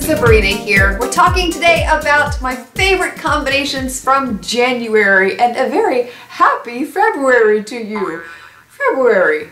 Sabrina here. We're talking today about my favorite combinations from January, and a very happy February to you. February,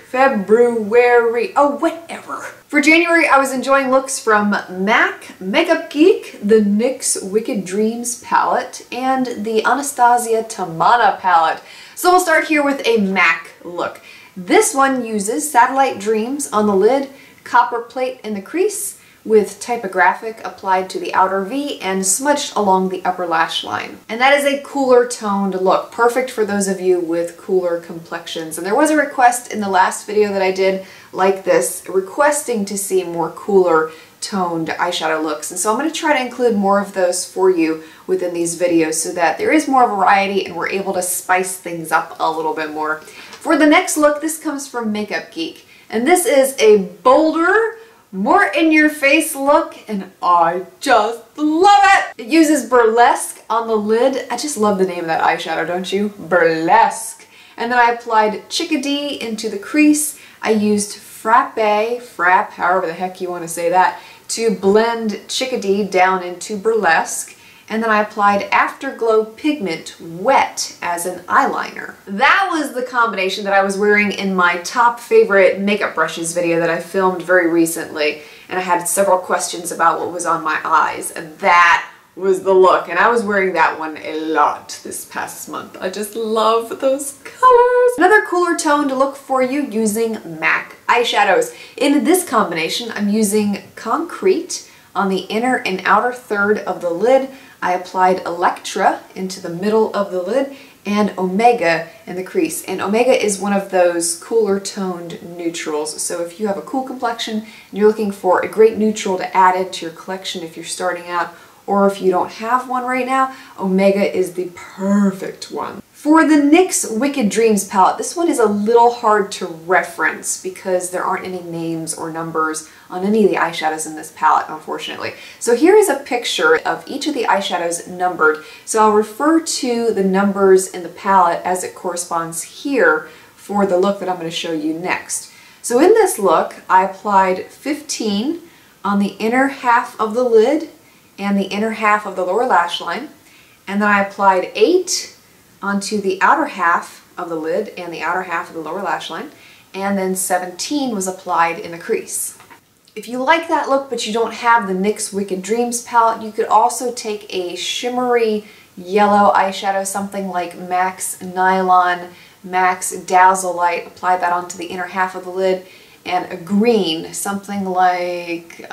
oh whatever. For January I was enjoying looks from MAC, MakeupGeek, the NYX Wicked Dreams Palette, and the Anastasia Tamanna palette. So we'll start here with a MAC look. This one uses Satellite Dreams on the lid, Copperplate in the crease, with Typographic applied to the outer V and smudged along the upper lash line. And that is a cooler toned look, perfect for those of you with cooler complexions. And there was a request in the last video that I did like this, requesting to see more cooler toned eyeshadow looks. And so I'm going to try to include more of those for you within these videos so that there is more variety and we're able to spice things up a little bit more. For the next look, this comes from MakeupGeek. And this is a bolder, more in-your-face look, and I just love it! It uses Burlesque on the lid. I just love the name of that eyeshadow, don't you? Burlesque. And then I applied Chickadee into the crease. I used Frappe, however the heck you want to say that, to blend Chickadee down into Burlesque. And then I applied Afterglow pigment wet as an eyeliner. That was the combination that I was wearing in my top favorite makeup brushes video that I filmed very recently. And I had several questions about what was on my eyes, and that was the look. And I was wearing that one a lot this past month. I just love those colors. Another cooler toned look for you using MAC eyeshadows. In this combination, I'm using Concrete on the inner and outer third of the lid. I applied Electra into the middle of the lid and Omega in the crease. And Omega is one of those cooler toned neutrals. So if you have a cool complexion and you're looking for a great neutral to add into your collection if you're starting out, or if you don't have one right now, Omega is the perfect one. For the NYX Wicked Dreams palette, this one is a little hard to reference because there aren't any names or numbers on any of the eyeshadows in this palette, unfortunately. So here is a picture of each of the eyeshadows numbered. So I'll refer to the numbers in the palette as it corresponds here for the look that I'm going to show you next. So in this look, I applied 15 on the inner half of the lid and the inner half of the lower lash line, and then I applied 8 onto the outer half of the lid and the outer half of the lower lash line, and then 17 was applied in the crease. If you like that look but you don't have the NYX Wicked Dreams palette, you could also take a shimmery yellow eyeshadow, something like MAC's Nylon, MAC's Dazzlelight, apply that onto the inner half of the lid, and a green, something like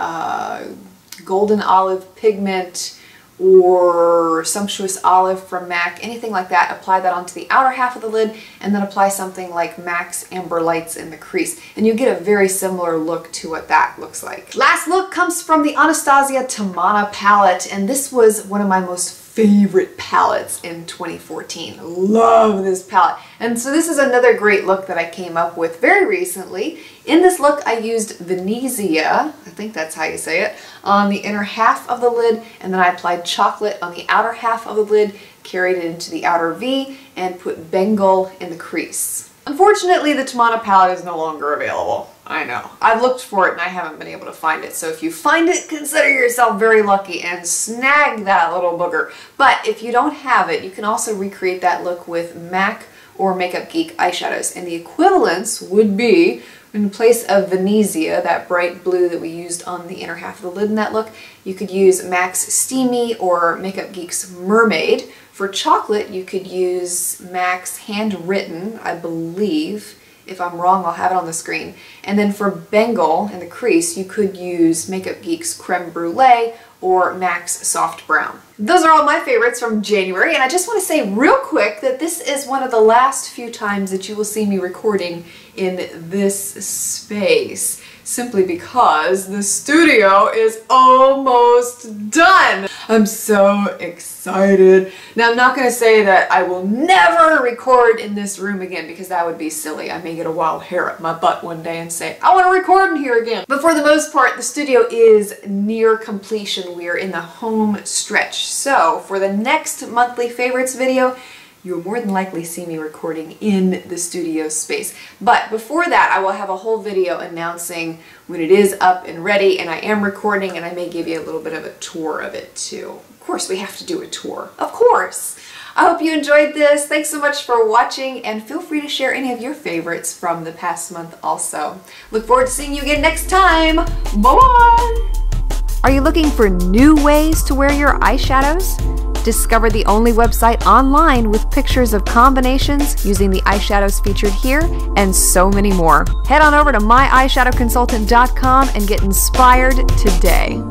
Golden Olive Pigment or Sumptuous Olive from MAC, anything like that, apply that onto the outer half of the lid, and then apply something like MAC's Amber Lights in the crease. And you get a very similar look to what that looks like. Last look comes from the Anastasia Tamanna palette, and this was one of my most favorite palettes in 2014. Love this palette. And so this is another great look that I came up with very recently. In this look I used Venezia, I think that's how you say it, on the inner half of the lid, and then I applied Chocolate on the outer half of the lid, carried it into the outer V, and put Bengal in the crease. Unfortunately, the Tamanna palette is no longer available. I know. I've looked for it and I haven't been able to find it. So if you find it, consider yourself very lucky and snag that little booger. But if you don't have it, you can also recreate that look with MAC or MakeupGeek eyeshadows. And the equivalence would be, in place of Venezia, that bright blue that we used on the inner half of the lid in that look, you could use MAC's Steamy or MakeupGeek's Mermaid. For Chocolate, you could use MAC's Handwritten, I believe. If I'm wrong, I'll have it on the screen. And then for Bengal in the crease, you could use MakeupGeek's Creme Brulee or MAC's Soft Brown. Those are all my favorites from January, and I just want to say real quick that this is one of the last few times that you will see me recording in this space, simply because the studio is almost done. I'm so excited. Now, I'm not going to say that I will never record in this room again because that would be silly. I may get a wild hair up my butt one day and say, I want to record in here again. But for the most part, the studio is near completion. We are in the home stretch. So for the next monthly favorites video, you'll more than likely see me recording in the studio space. But before that, I will have a whole video announcing when it is up and ready, and I am recording, and I may give you a little bit of a tour of it too. Of course, we have to do a tour. Of course! I hope you enjoyed this. Thanks so much for watching, and feel free to share any of your favorites from the past month also. Look forward to seeing you again next time. Bye-bye! Are you looking for new ways to wear your eyeshadows? Discover the only website online with pictures of combinations using the eyeshadows featured here and so many more. Head on over to myeyeshadowconsultant.com and get inspired today.